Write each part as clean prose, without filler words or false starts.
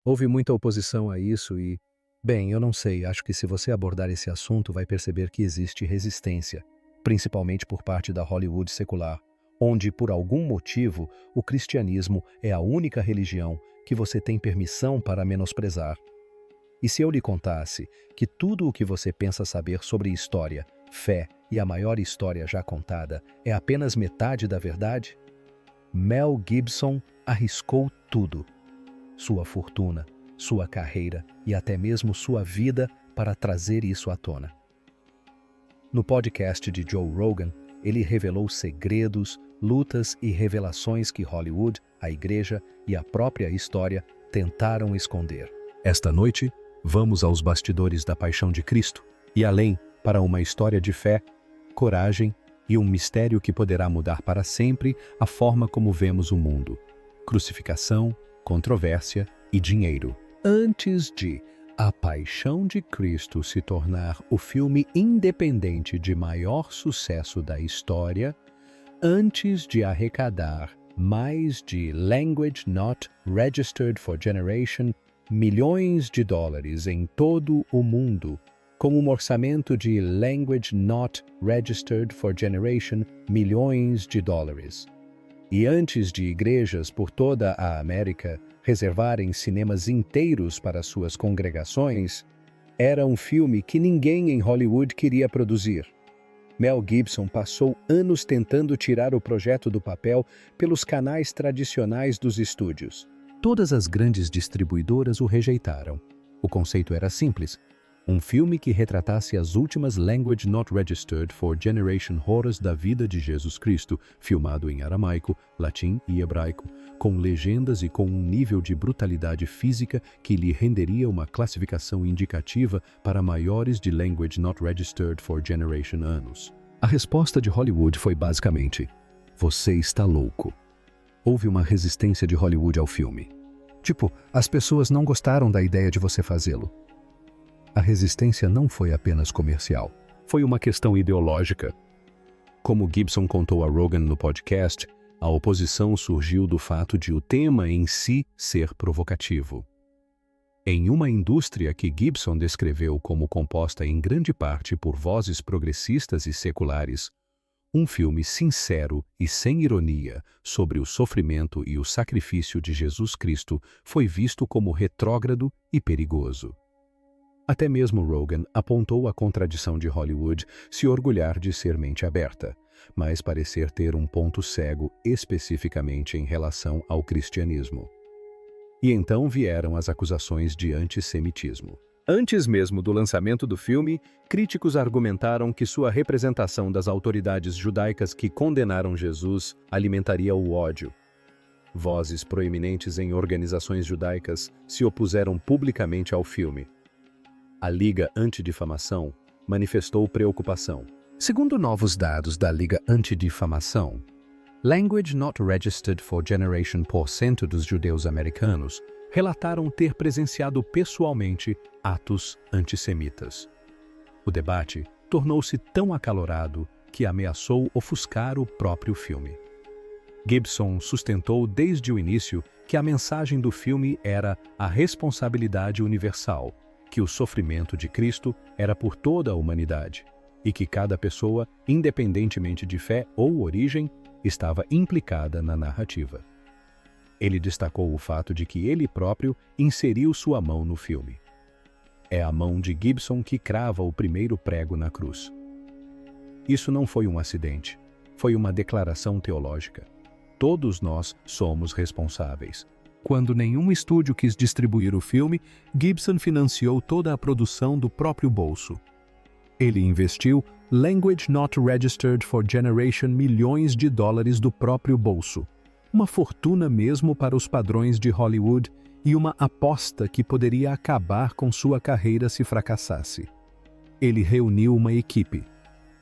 Houve muita oposição a isso e, bem, eu não sei, acho que se você abordar esse assunto vai perceber que existe resistência, principalmente por parte da Hollywood secular, onde, por algum motivo, o cristianismo é a única religião que você tem permissão para menosprezar. E se eu lhe contasse que tudo o que você pensa saber sobre história, fé e a maior história já contada é apenas metade da verdade? Mel Gibson arriscou tudo. Sua fortuna, sua carreira e até mesmo sua vida para trazer isso à tona. No podcast de Joe Rogan, ele revelou segredos, lutas e revelações que Hollywood, a igreja e a própria história tentaram esconder. Esta noite, vamos aos bastidores da paixão de Cristo e além para uma história de fé, coragem e um mistério que poderá mudar para sempre a forma como vemos o mundo. Crucificação, controvérsia e dinheiro. Antes de A Paixão de Cristo se tornar o filme independente de maior sucesso da história, antes de arrecadar mais de Language Not Registered for Generation milhões de dólares em todo o mundo, com um orçamento de Language Not Registered for Generation milhões de dólares. E antes de igrejas por toda a América reservarem cinemas inteiros para suas congregações, era um filme que ninguém em Hollywood queria produzir. Mel Gibson passou anos tentando tirar o projeto do papel pelos canais tradicionais dos estúdios. Todas as grandes distribuidoras o rejeitaram. O conceito era simples. Um filme que retratasse as últimas Language Not Registered for Generation horas da vida de Jesus Cristo, filmado em aramaico, latim e hebraico, com legendas e com um nível de brutalidade física que lhe renderia uma classificação indicativa para maiores de Language Not Registered for Generation anos. A resposta de Hollywood foi basicamente: você está louco. Houve uma resistência de Hollywood ao filme. Tipo, as pessoas não gostaram da ideia de você fazê-lo. A resistência não foi apenas comercial, foi uma questão ideológica. Como Gibson contou a Rogan no podcast, a oposição surgiu do fato de o tema em si ser provocativo. Em uma indústria que Gibson descreveu como composta em grande parte por vozes progressistas e seculares, um filme sincero e sem ironia sobre o sofrimento e o sacrifício de Jesus Cristo foi visto como retrógrado e perigoso. Até mesmo Rogan apontou a contradição de Hollywood se orgulhar de ser mente aberta, mas parecer ter um ponto cego especificamente em relação ao cristianismo. E então vieram as acusações de antissemitismo. Antes mesmo do lançamento do filme, críticos argumentaram que sua representação das autoridades judaicas que condenaram Jesus alimentaria o ódio. Vozes proeminentes em organizações judaicas se opuseram publicamente ao filme. A Liga Antidifamação manifestou preocupação. Segundo novos dados da Liga Antidifamação, Language Not Registered for Generation % dos judeus americanos relataram ter presenciado pessoalmente atos antissemitas. O debate tornou-se tão acalorado que ameaçou ofuscar o próprio filme. Gibson sustentou desde o início que a mensagem do filme era a responsabilidade universal, que o sofrimento de Cristo era por toda a humanidade e que cada pessoa, independentemente de fé ou origem, estava implicada na narrativa. Ele destacou o fato de que ele próprio inseriu sua mão no filme. É a mão de Gibson que crava o primeiro prego na cruz. Isso não foi um acidente, foi uma declaração teológica. Todos nós somos responsáveis. Quando nenhum estúdio quis distribuir o filme, Gibson financiou toda a produção do próprio bolso. Ele investiu Language Not Registered for Generation milhões de dólares do próprio bolso. Uma fortuna mesmo para os padrões de Hollywood e uma aposta que poderia acabar com sua carreira se fracassasse. Ele reuniu uma equipe,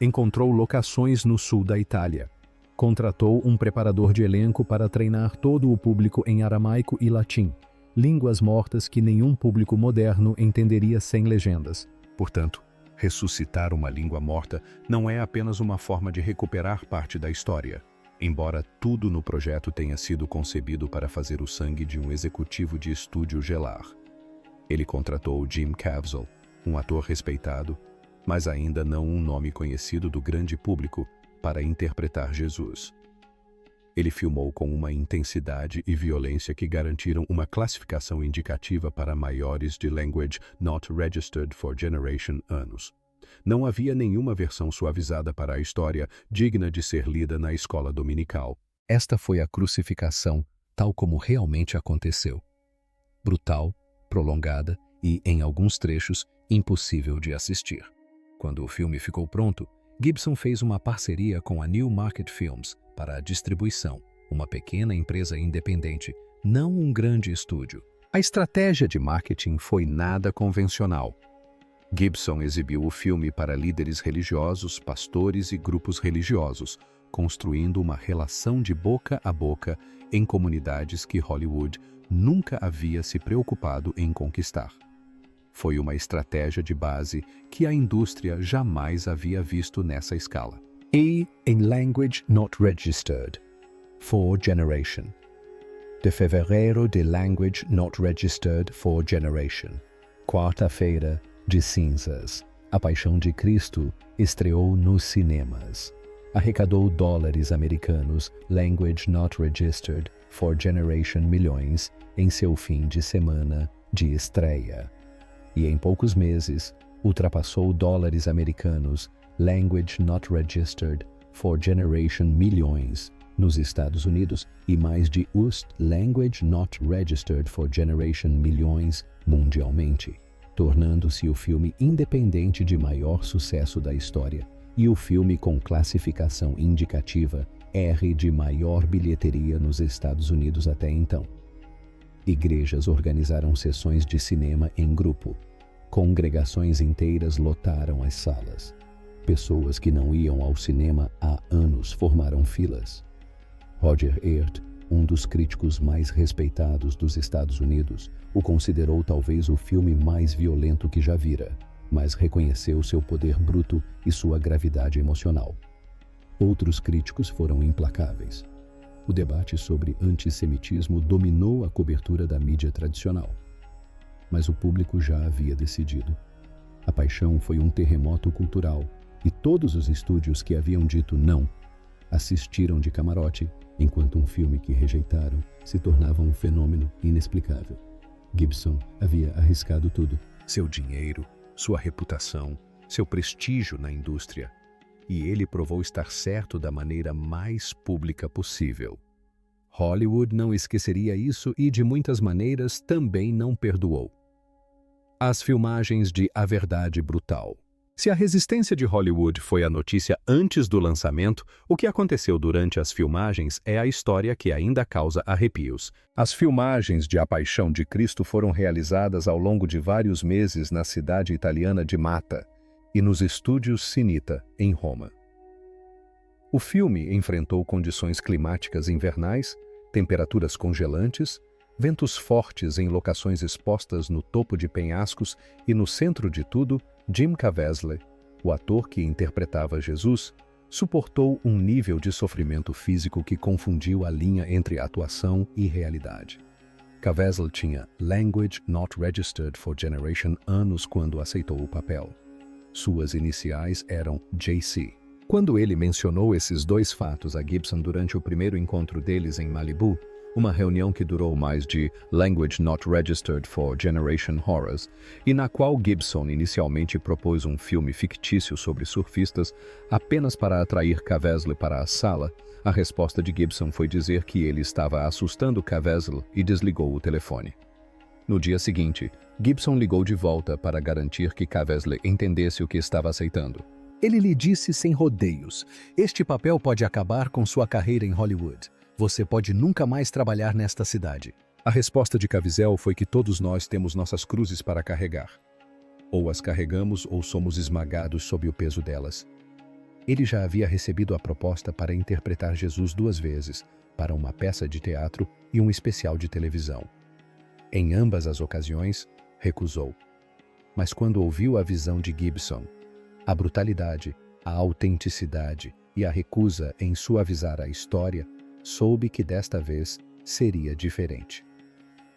encontrou locações no sul da Itália, contratou um preparador de elenco para treinar todo o público em aramaico e latim, línguas mortas que nenhum público moderno entenderia sem legendas. Portanto, ressuscitar uma língua morta não é apenas uma forma de recuperar parte da história, embora tudo no projeto tenha sido concebido para fazer o sangue de um executivo de estúdio gelar. Ele contratou Jim Caviezel, um ator respeitado, mas ainda não um nome conhecido do grande público, para interpretar Jesus. Ele filmou com uma intensidade e violência que garantiram uma classificação indicativa para maiores de Language Not Registered for Generation anos. Não havia nenhuma versão suavizada para a história digna de ser lida na escola dominical. Esta foi a crucificação, tal como realmente aconteceu. Brutal, prolongada e, em alguns trechos, impossível de assistir. Quando o filme ficou pronto, Gibson fez uma parceria com a New Market Films para a distribuição, uma pequena empresa independente, não um grande estúdio. A estratégia de marketing foi nada convencional. Gibson exibiu o filme para líderes religiosos, pastores e grupos religiosos, construindo uma relação de boca a boca em comunidades que Hollywood nunca havia se preocupado em conquistar. Foi uma estratégia de base que a indústria jamais havia visto nessa escala. E em Language Not Registered for Generation. De fevereiro de Language Not Registered for Generation. Quarta-feira de cinzas. A Paixão de Cristo estreou nos cinemas. Arrecadou dólares americanos Language Not Registered for Generation milhões em seu fim de semana de estreia. E em poucos meses, ultrapassou dólares americanos Language Not Registered for Generation milhões nos Estados Unidos e mais de Language Not Registered for Generation milhões mundialmente, tornando-se o filme independente de maior sucesso da história e o filme com classificação indicativa R de maior bilheteria nos Estados Unidos até então. Igrejas organizaram sessões de cinema em grupo. Congregações inteiras lotaram as salas. Pessoas que não iam ao cinema há anos formaram filas. Roger Ebert, um dos críticos mais respeitados dos Estados Unidos, o considerou talvez o filme mais violento que já vira, mas reconheceu seu poder bruto e sua gravidade emocional. Outros críticos foram implacáveis. O debate sobre antissemitismo dominou a cobertura da mídia tradicional. Mas o público já havia decidido. A Paixão foi um terremoto cultural e todos os estúdios que haviam dito não assistiram de camarote, enquanto um filme que rejeitaram se tornava um fenômeno inexplicável. Gibson havia arriscado tudo: seu dinheiro, sua reputação, seu prestígio na indústria. E ele provou estar certo da maneira mais pública possível. Hollywood não esqueceria isso e, de muitas maneiras, também não perdoou. As filmagens de A Verdade Brutal. Se a resistência de Hollywood foi a notícia antes do lançamento, o que aconteceu durante as filmagens é a história que ainda causa arrepios. As filmagens de A Paixão de Cristo foram realizadas ao longo de vários meses na cidade italiana de Mata e nos estúdios Cinita, em Roma. O filme enfrentou condições climáticas invernais, temperaturas congelantes, ventos fortes em locações expostas no topo de penhascos e, no centro de tudo, Jim Caviezel, o ator que interpretava Jesus, suportou um nível de sofrimento físico que confundiu a linha entre atuação e realidade. Caviezel tinha Language Not Registered for Generation anos quando aceitou o papel. Suas iniciais eram JC. Quando ele mencionou esses dois fatos a Gibson durante o primeiro encontro deles em Malibu, uma reunião que durou mais de Language Not Registered for Generation Horrors, e na qual Gibson inicialmente propôs um filme fictício sobre surfistas apenas para atrair Caviezel para a sala, a resposta de Gibson foi dizer que ele estava assustando Caviezel e desligou o telefone. No dia seguinte, Gibson ligou de volta para garantir que Caviezel entendesse o que estava aceitando. Ele lhe disse sem rodeios: "Este papel pode acabar com sua carreira em Hollywood. Você pode nunca mais trabalhar nesta cidade." A resposta de Caviezel foi que todos nós temos nossas cruzes para carregar. Ou as carregamos ou somos esmagados sob o peso delas. Ele já havia recebido a proposta para interpretar Jesus 2 vezes, para uma peça de teatro e um especial de televisão. Em ambas as ocasiões, recusou. Mas quando ouviu a visão de Gibson, a brutalidade, a autenticidade e a recusa em suavizar a história, soube que desta vez seria diferente.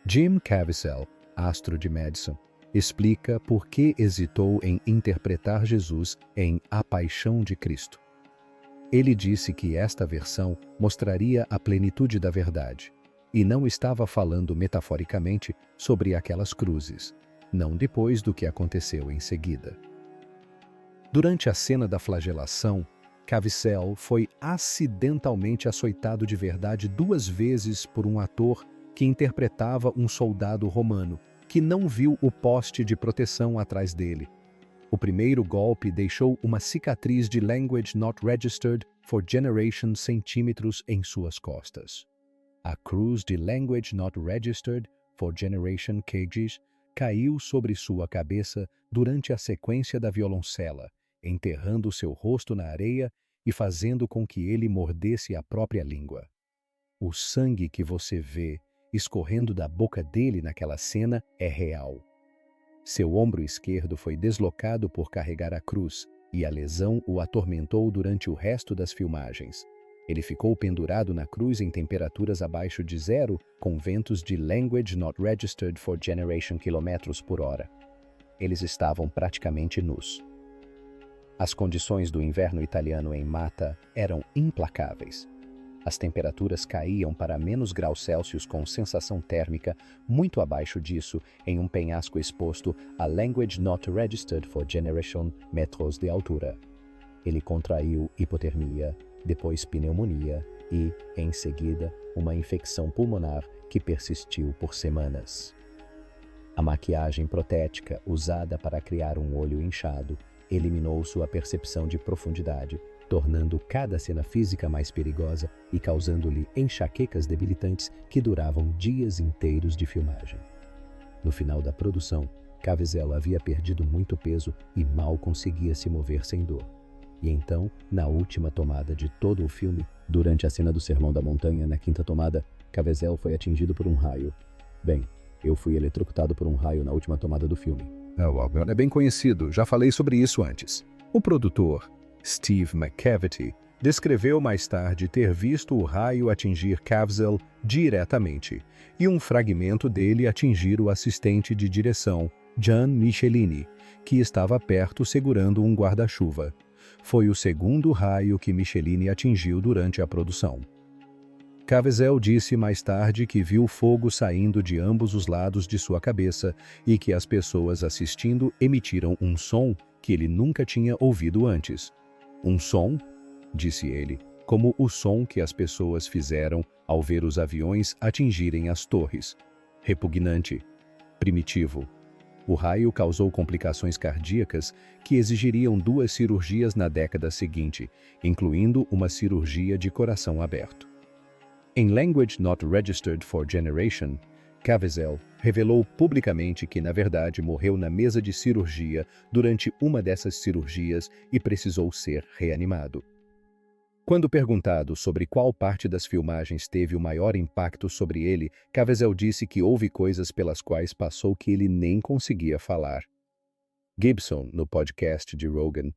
Jim Caviezel astro de Madison, explica por que hesitou em interpretar Jesus em A Paixão de Cristo. Ele disse que esta versão mostraria a plenitude da verdade, e não estava falando metaforicamente sobre aquelas cruzes, não depois do que aconteceu em seguida. Durante a cena da flagelação, Caviezel foi acidentalmente açoitado de verdade 2 vezes por um ator que interpretava um soldado romano, que não viu o poste de proteção atrás dele. O primeiro golpe deixou uma cicatriz de Language Not Registered for Generation centímetros em suas costas. A cruz de Language Not Registered for Generation kgs caiu sobre sua cabeça durante a sequência da violoncela, enterrando seu rosto na areia e fazendo com que ele mordesse a própria língua. O sangue que você vê escorrendo da boca dele naquela cena é real. Seu ombro esquerdo foi deslocado por carregar a cruz, e a lesão o atormentou durante o resto das filmagens. Ele ficou pendurado na cruz em temperaturas abaixo de 0, com ventos de Language Not Registered for Generation km/h. Eles estavam praticamente nus. As condições do inverno italiano em Mata eram implacáveis. As temperaturas caíam para -graus com sensação térmica muito abaixo disso em um penhasco exposto a Language Not Registered for Generation metros de altura. Ele contraiu hipotermia, depois pneumonia e, em seguida, uma infecção pulmonar que persistiu por semanas. A maquiagem protética usada para criar um olho inchado eliminou sua percepção de profundidade, tornando cada cena física mais perigosa e causando-lhe enxaquecas debilitantes que duravam dias inteiros de filmagem. No final da produção, Caviezel havia perdido muito peso e mal conseguia se mover sem dor. E então, na última tomada de todo o filme, durante a cena do Sermão da Montanha, na 5ª tomada, Caviezel foi atingido por um raio. Bem, eu fui eletrocutado por um raio na última tomada do filme. O álbum é bem conhecido, já falei sobre isso antes. O produtor, Steve McCavity, descreveu mais tarde ter visto o raio atingir Caviezel diretamente e um fragmento dele atingir o assistente de direção, John Michelini, que estava perto segurando um guarda-chuva. Foi o segundo raio que Michelini atingiu durante a produção. Caviezel disse mais tarde que viu fogo saindo de ambos os lados de sua cabeça e que as pessoas assistindo emitiram um som que ele nunca tinha ouvido antes. Um som, disse ele, como o som que as pessoas fizeram ao ver os aviões atingirem as torres. Repugnante, primitivo. O raio causou complicações cardíacas que exigiriam 2 cirurgias na década seguinte, incluindo uma cirurgia de coração aberto. Em Language Not Registered for Generation, Caviezel revelou publicamente que, na verdade, morreu na mesa de cirurgia durante uma dessas cirurgias e precisou ser reanimado. Quando perguntado sobre qual parte das filmagens teve o maior impacto sobre ele, Caviezel disse que houve coisas pelas quais passou que ele nem conseguia falar. Gibson, no podcast de Rogan,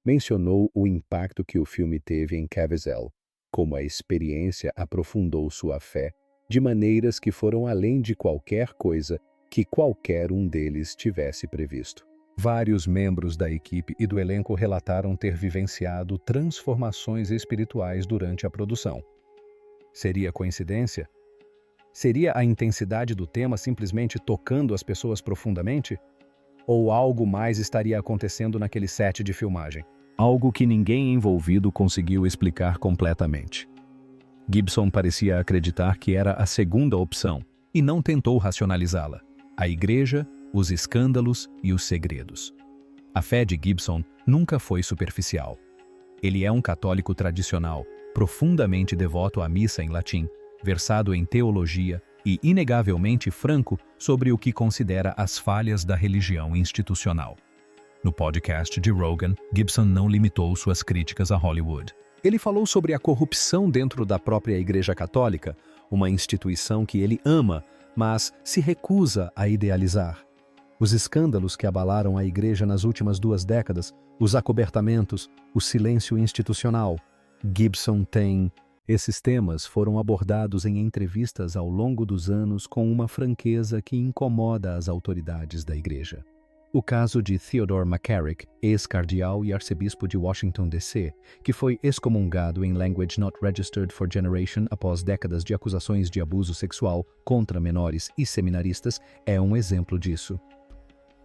mencionou o impacto que o filme teve em Caviezel, como a experiência aprofundou sua fé de maneiras que foram além de qualquer coisa que qualquer um deles tivesse previsto. Vários membros da equipe e do elenco relataram ter vivenciado transformações espirituais durante a produção. Seria coincidência? Seria a intensidade do tema simplesmente tocando as pessoas profundamente? Ou algo mais estaria acontecendo naquele set de filmagem? Algo que ninguém envolvido conseguiu explicar completamente. Gibson parecia acreditar que era a segunda opção e não tentou racionalizá-la: a igreja, os escândalos e os segredos. A fé de Gibson nunca foi superficial. Ele é um católico tradicional, profundamente devoto à missa em latim, versado em teologia e inegavelmente franco sobre o que considera as falhas da religião institucional. No podcast de Rogan, Gibson não limitou suas críticas a Hollywood. Ele falou sobre a corrupção dentro da própria Igreja Católica, uma instituição que ele ama, mas se recusa a idealizar. Os escândalos que abalaram a Igreja nas últimas 2 décadas, os acobertamentos, o silêncio institucional. Gibson tem Esses temas foram abordados em entrevistas ao longo dos anos com uma franqueza que incomoda as autoridades da Igreja. O caso de Theodore McCarrick, ex-cardeal e arcebispo de Washington, D.C., que foi excomungado em Language Not Registered for Generation após décadas de acusações de abuso sexual contra menores e seminaristas, é um exemplo disso.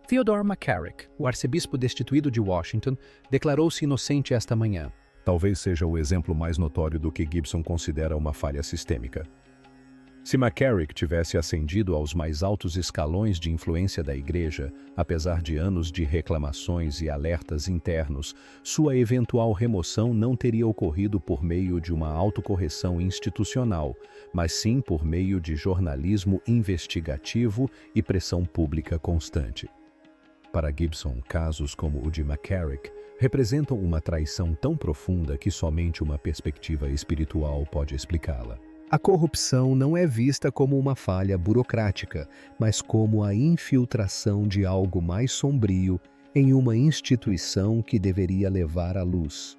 Theodore McCarrick, o arcebispo destituído de Washington, declarou-se inocente esta manhã. Talvez seja o exemplo mais notório do que Gibson considera uma falha sistêmica. Se McCarrick tivesse ascendido aos mais altos escalões de influência da Igreja, apesar de anos de reclamações e alertas internos, sua eventual remoção não teria ocorrido por meio de uma autocorreção institucional, mas sim por meio de jornalismo investigativo e pressão pública constante. Para Gibson, casos como o de McCarrick representam uma traição tão profunda que somente uma perspectiva espiritual pode explicá-la. A corrupção não é vista como uma falha burocrática, mas como a infiltração de algo mais sombrio em uma instituição que deveria levar à luz.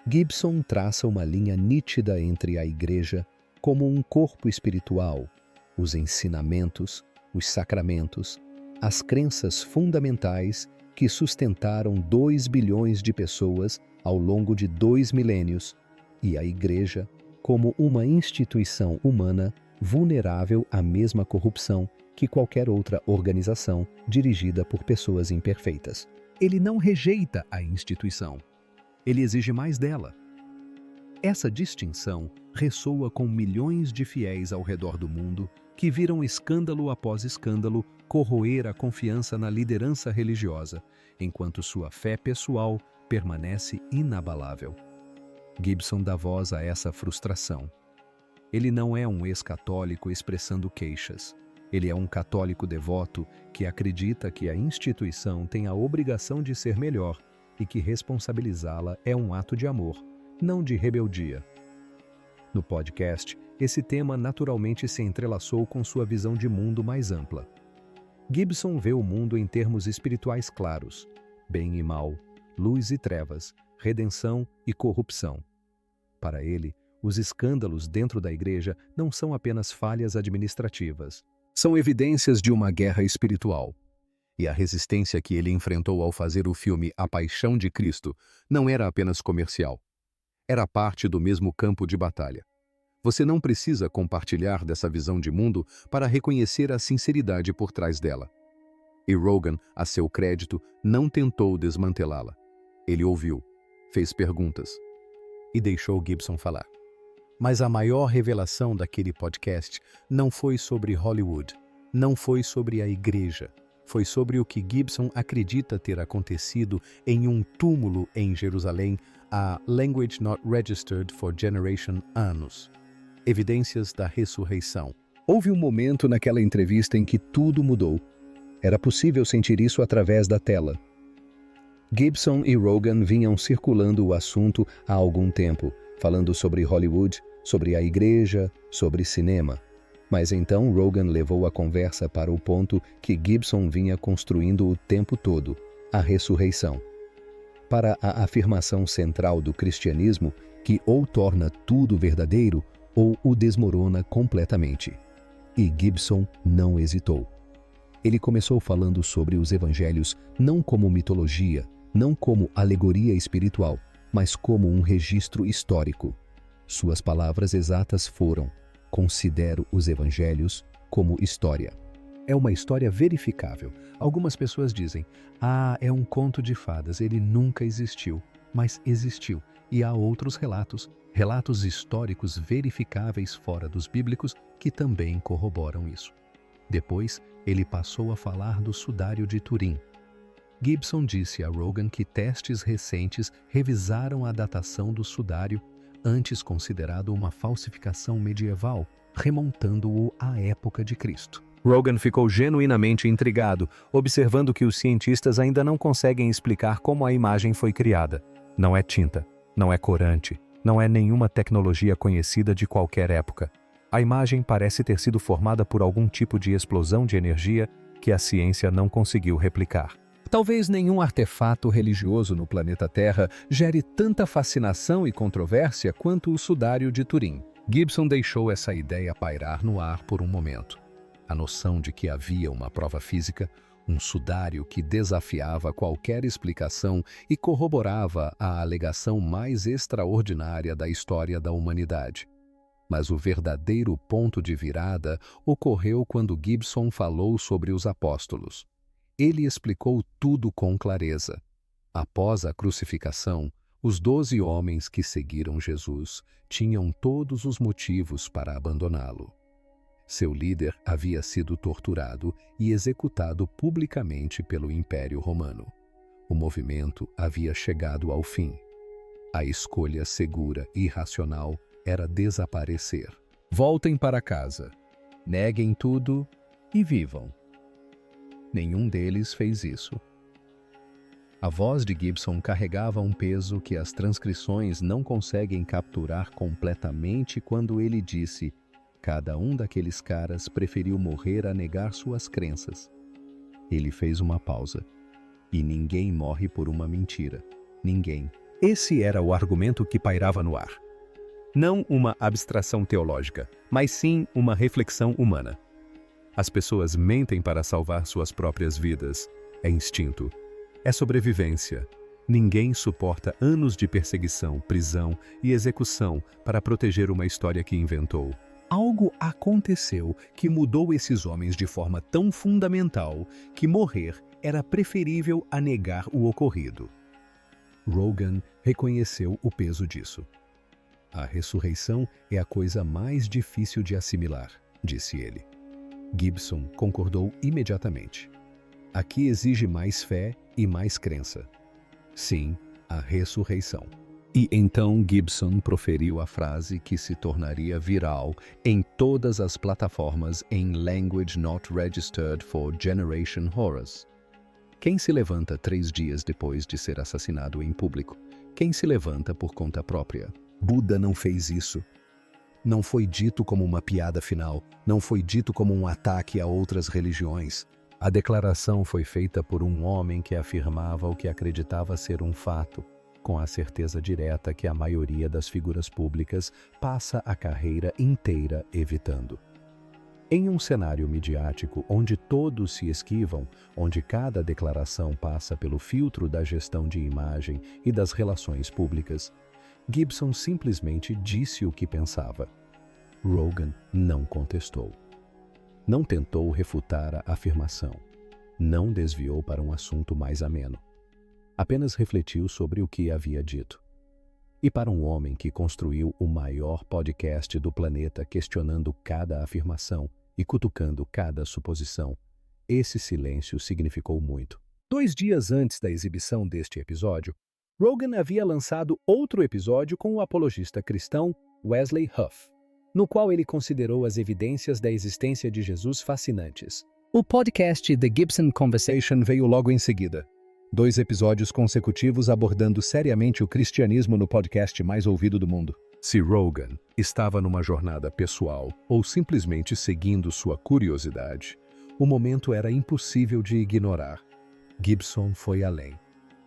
Gibson traça uma linha nítida entre a Igreja como um corpo espiritual, os ensinamentos, os sacramentos, as crenças fundamentais que sustentaram 2 bilhões de pessoas ao longo de 2 milênios, e a Igreja como uma instituição humana vulnerável à mesma corrupção que qualquer outra organização dirigida por pessoas imperfeitas. Ele não rejeita a instituição. Ele exige mais dela. Essa distinção ressoa com milhões de fiéis ao redor do mundo que viram escândalo após escândalo corroer a confiança na liderança religiosa, enquanto sua fé pessoal permanece inabalável. Gibson dá voz a essa frustração. Ele não é um ex-católico expressando queixas. Ele é um católico devoto que acredita que a instituição tem a obrigação de ser melhor e que responsabilizá-la é um ato de amor, não de rebeldia. No podcast, esse tema naturalmente se entrelaçou com sua visão de mundo mais ampla. Gibson vê o mundo em termos espirituais claros: bem e mal, luz e trevas, redenção e corrupção. Para ele, os escândalos dentro da Igreja não são apenas falhas administrativas. São evidências de uma guerra espiritual. E a resistência que ele enfrentou ao fazer o filme A Paixão de Cristo não era apenas comercial. Era parte do mesmo campo de batalha. Você não precisa compartilhar dessa visão de mundo para reconhecer a sinceridade por trás dela. E Rogan, a seu crédito, não tentou desmantelá-la. Ele ouviu, fez perguntas e deixou Gibson falar. Mas a maior revelação daquele podcast não foi sobre Hollywood, não foi sobre a Igreja, foi sobre o que Gibson acredita ter acontecido em um túmulo em Jerusalém há Language Not Registered for Generation anos. Evidências da ressurreição. Houve um momento naquela entrevista em que tudo mudou. Era possível sentir isso através da tela. Gibson e Rogan vinham circulando o assunto há algum tempo, falando sobre Hollywood, sobre a Igreja, sobre cinema. Mas então Rogan levou a conversa para o ponto que Gibson vinha construindo o tempo todo, a ressurreição. Para a afirmação central do cristianismo, que ou torna tudo verdadeiro ou o desmorona completamente. E Gibson não hesitou. Ele começou falando sobre os evangelhos não como mitologia, não como alegoria espiritual, mas como um registro histórico. Suas palavras exatas foram: considero os evangelhos como história. É uma história verificável. Algumas pessoas dizem: é um conto de fadas, ele nunca existiu. Mas existiu. E há outros relatos históricos verificáveis fora dos bíblicos que também corroboram isso. Depois, ele passou a falar do sudário de Turim. Gibson disse a Rogan que testes recentes revisaram a datação do sudário, antes considerado uma falsificação medieval, remontando-o à época de Cristo. Rogan ficou genuinamente intrigado, observando que os cientistas ainda não conseguem explicar como a imagem foi criada. Não é tinta, não é corante, não é nenhuma tecnologia conhecida de qualquer época. A imagem parece ter sido formada por algum tipo de explosão de energia que a ciência não conseguiu replicar. Talvez nenhum artefato religioso no planeta Terra gere tanta fascinação e controvérsia quanto o sudário de Turim. Gibson deixou essa ideia pairar no ar por um momento. A noção de que havia uma prova física, um sudário que desafiava qualquer explicação e corroborava a alegação mais extraordinária da história da humanidade. Mas o verdadeiro ponto de virada ocorreu quando Gibson falou sobre os apóstolos. Ele explicou tudo com clareza. Após a crucificação, os 12 homens que seguiram Jesus tinham todos os motivos para abandoná-lo. Seu líder havia sido torturado e executado publicamente pelo Império Romano. O movimento havia chegado ao fim. A escolha segura e racional era desaparecer. Voltem para casa, neguem tudo e vivam. Nenhum deles fez isso. A voz de Gibson carregava um peso que as transcrições não conseguem capturar completamente quando ele disse: cada um daqueles caras preferiu morrer a negar suas crenças. Ele fez uma pausa. E ninguém morre por uma mentira. Ninguém. Esse era o argumento que pairava no ar. Não uma abstração teológica, mas sim uma reflexão humana. As pessoas mentem para salvar suas próprias vidas. É instinto. É sobrevivência. Ninguém suporta anos de perseguição, prisão e execução para proteger uma história que inventou. Algo aconteceu que mudou esses homens de forma tão fundamental que morrer era preferível a negar o ocorrido. Rogan reconheceu o peso disso. A ressurreição é a coisa mais difícil de assimilar, disse ele. Gibson concordou imediatamente. Aqui exige mais fé e mais crença. Sim, a ressurreição. E então Gibson proferiu a frase que se tornaria viral em todas as plataformas em Language Not Registered for Generation Horrors. Quem se levanta 3 dias depois de ser assassinado em público? Quem se levanta por conta própria? Buda não fez isso. Não foi dito como uma piada final, não foi dito como um ataque a outras religiões. A declaração foi feita por um homem que afirmava o que acreditava ser um fato, com a certeza direta que a maioria das figuras públicas passa a carreira inteira evitando. Em um cenário midiático onde todos se esquivam, onde cada declaração passa pelo filtro da gestão de imagem e das relações públicas, Gibson simplesmente disse o que pensava. Rogan não contestou. Não tentou refutar a afirmação. Não desviou para um assunto mais ameno. Apenas refletiu sobre o que havia dito. E para um homem que construiu o maior podcast do planeta questionando cada afirmação e cutucando cada suposição, esse silêncio significou muito. 2 dias antes da exibição deste episódio, Rogan havia lançado outro episódio com o apologista cristão Wesley Huff, no qual ele considerou as evidências da existência de Jesus fascinantes. O podcast The Gibson Conversation veio logo em seguida. 2 episódios consecutivos abordando seriamente o cristianismo no podcast mais ouvido do mundo. Se Rogan estava numa jornada pessoal ou simplesmente seguindo sua curiosidade, o momento era impossível de ignorar. Gibson foi além.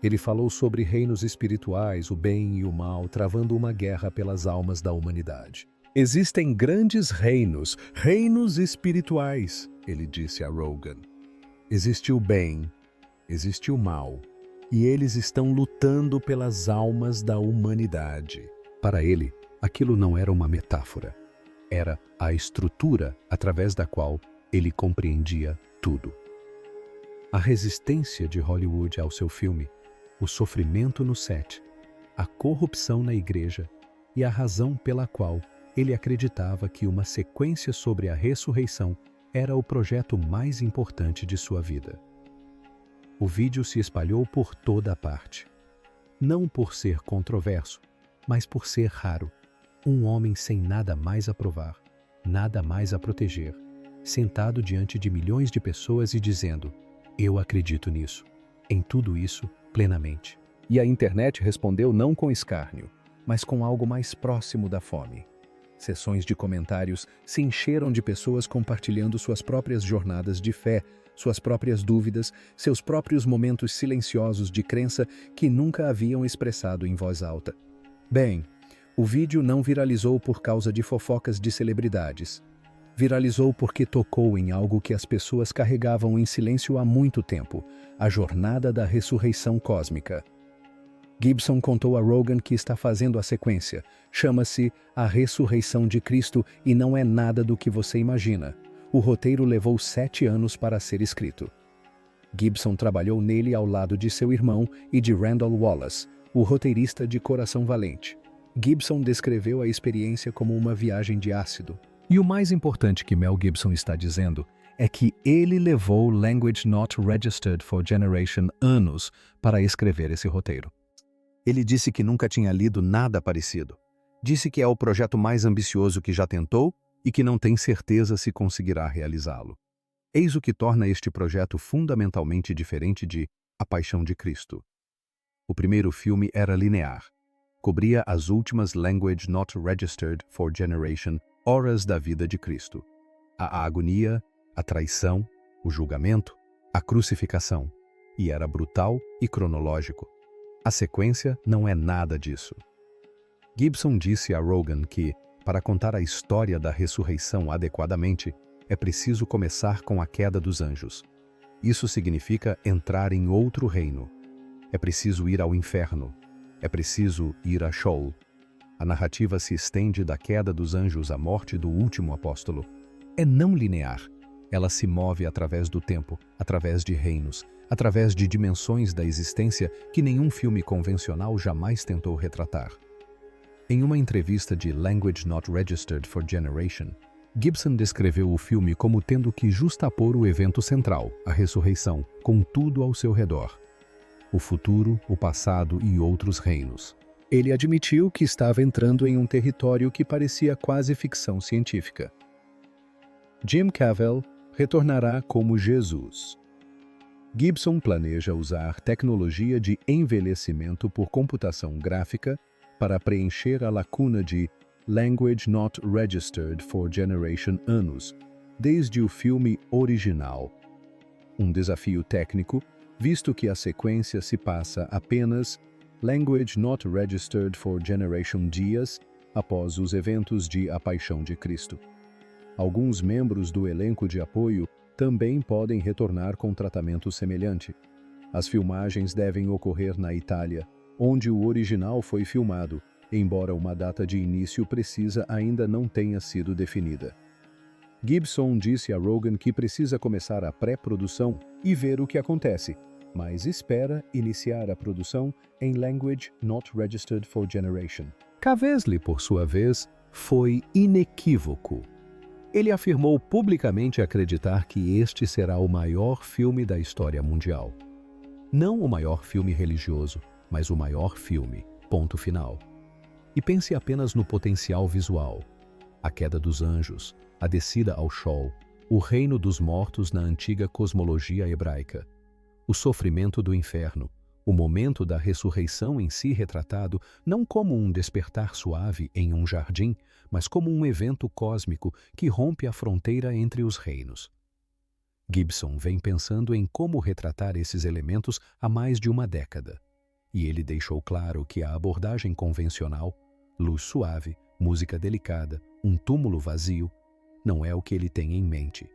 Ele falou sobre reinos espirituais, o bem e o mal, travando uma guerra pelas almas da humanidade. Existem grandes reinos, reinos espirituais, ele disse a Rogan. Existe o bem, existe o mal, e eles estão lutando pelas almas da humanidade. Para ele, aquilo não era uma metáfora. Era a estrutura através da qual ele compreendia tudo. A resistência de Hollywood ao seu filme, o sofrimento no set, a corrupção na igreja e a razão pela qual ele acreditava que uma sequência sobre a ressurreição era o projeto mais importante de sua vida. O vídeo se espalhou por toda a parte. Não por ser controverso, mas por ser raro. Um homem sem nada mais a provar, nada mais a proteger, sentado diante de milhões de pessoas e dizendo: eu acredito nisso, em tudo isso, plenamente. E a internet respondeu não com escárnio, mas com algo mais próximo da fome. Sessões de comentários se encheram de pessoas compartilhando suas próprias jornadas de fé, suas próprias dúvidas, seus próprios momentos silenciosos de crença que nunca haviam expressado em voz alta. Bem, o vídeo não viralizou por causa de fofocas de celebridades. Viralizou porque tocou em algo que as pessoas carregavam em silêncio há muito tempo: a jornada da ressurreição cósmica. Gibson contou a Rogan que está fazendo a sequência. Chama-se A Ressurreição de Cristo e não é nada do que você imagina. O roteiro levou 7 anos para ser escrito. Gibson trabalhou nele ao lado de seu irmão e de Randall Wallace, o roteirista de Coração Valente. Gibson descreveu a experiência como uma viagem de ácido. E o mais importante que Mel Gibson está dizendo é que ele levou Language Not Registered for Generation anos para escrever esse roteiro. Ele disse que nunca tinha lido nada parecido. Disse que é o projeto mais ambicioso que já tentou e que não tem certeza se conseguirá realizá-lo. Eis o que torna este projeto fundamentalmente diferente de A Paixão de Cristo. O primeiro filme era linear. Cobria as últimas Language Not Registered for Generation horas da vida de Cristo. A agonia, a traição, o julgamento, a crucificação. E era brutal e cronológico. A sequência não é nada disso. Gibson disse a Rogan que, para contar a história da ressurreição adequadamente, é preciso começar com a queda dos anjos. Isso significa entrar em outro reino. É preciso ir ao inferno. É preciso ir a Sheol. A narrativa se estende da queda dos anjos à morte do último apóstolo. É não linear. Ela se move através do tempo, através de reinos, através de dimensões da existência que nenhum filme convencional jamais tentou retratar. Em uma entrevista de Language Not Registered for Generation, Gibson descreveu o filme como tendo que justapor o evento central, a ressurreição, com tudo ao seu redor. O futuro, o passado e outros reinos. Ele admitiu que estava entrando em um território que parecia quase ficção científica. Jim Cavell retornará como Jesus. Gibson planeja usar tecnologia de envelhecimento por computação gráfica para preencher a lacuna de Language Not Registered for Generation anos, desde o filme original. Um desafio técnico, visto que a sequência se passa apenas Language Not Registered for Generation dias após os eventos de A Paixão de Cristo. Alguns membros do elenco de apoio também podem retornar com tratamento semelhante. As filmagens devem ocorrer na Itália, onde o original foi filmado, embora uma data de início precisa ainda não tenha sido definida. Gibson disse a Rogan que precisa começar a pré-produção e ver o que acontece, mas espera iniciar a produção em Language Not Registered for Generation. Cavell, por sua vez, foi inequívoco. Ele afirmou publicamente acreditar que este será o maior filme da história mundial. Não o maior filme religioso, mas o maior filme, ponto final. E pense apenas no potencial visual. A queda dos anjos, a descida ao Sheol, o reino dos mortos na antiga cosmologia hebraica, o sofrimento do inferno, o momento da ressurreição em si retratado não como um despertar suave em um jardim, mas como um evento cósmico que rompe a fronteira entre os reinos. Gibson vem pensando em como retratar esses elementos há mais de uma década, e ele deixou claro que a abordagem convencional, luz suave, música delicada, um túmulo vazio, não é o que ele tem em mente.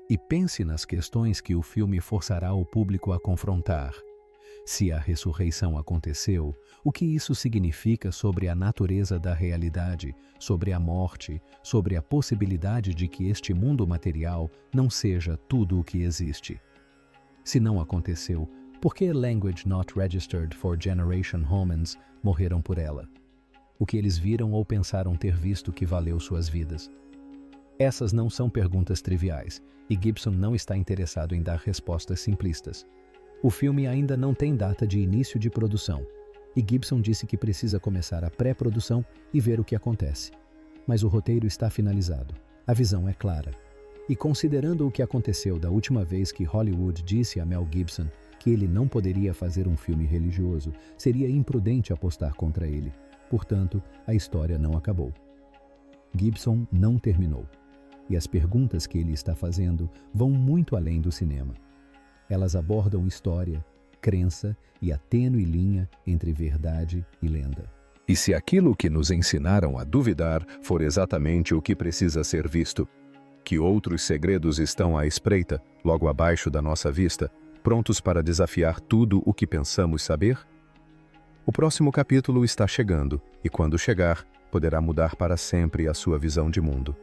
E pense nas questões que o filme forçará o público a confrontar. Se a ressurreição aconteceu, o que isso significa sobre a natureza da realidade, sobre a morte, sobre a possibilidade de que este mundo material não seja tudo o que existe? Se não aconteceu, por que Language Not Registered for Generation Humans morreram por ela? O que eles viram ou pensaram ter visto que valeu suas vidas? Essas não são perguntas triviais, e Gibson não está interessado em dar respostas simplistas. O filme ainda não tem data de início de produção, e Gibson disse que precisa começar a pré-produção e ver o que acontece. Mas o roteiro está finalizado, a visão é clara. E considerando o que aconteceu da última vez que Hollywood disse a Mel Gibson que ele não poderia fazer um filme religioso, seria imprudente apostar contra ele. Portanto, a história não acabou. Gibson não terminou. E as perguntas que ele está fazendo vão muito além do cinema. Elas abordam história, crença e a tênue linha entre verdade e lenda. E se aquilo que nos ensinaram a duvidar for exatamente o que precisa ser visto, que outros segredos estão à espreita, logo abaixo da nossa vista, prontos para desafiar tudo o que pensamos saber? O próximo capítulo está chegando, e quando chegar, poderá mudar para sempre a sua visão de mundo.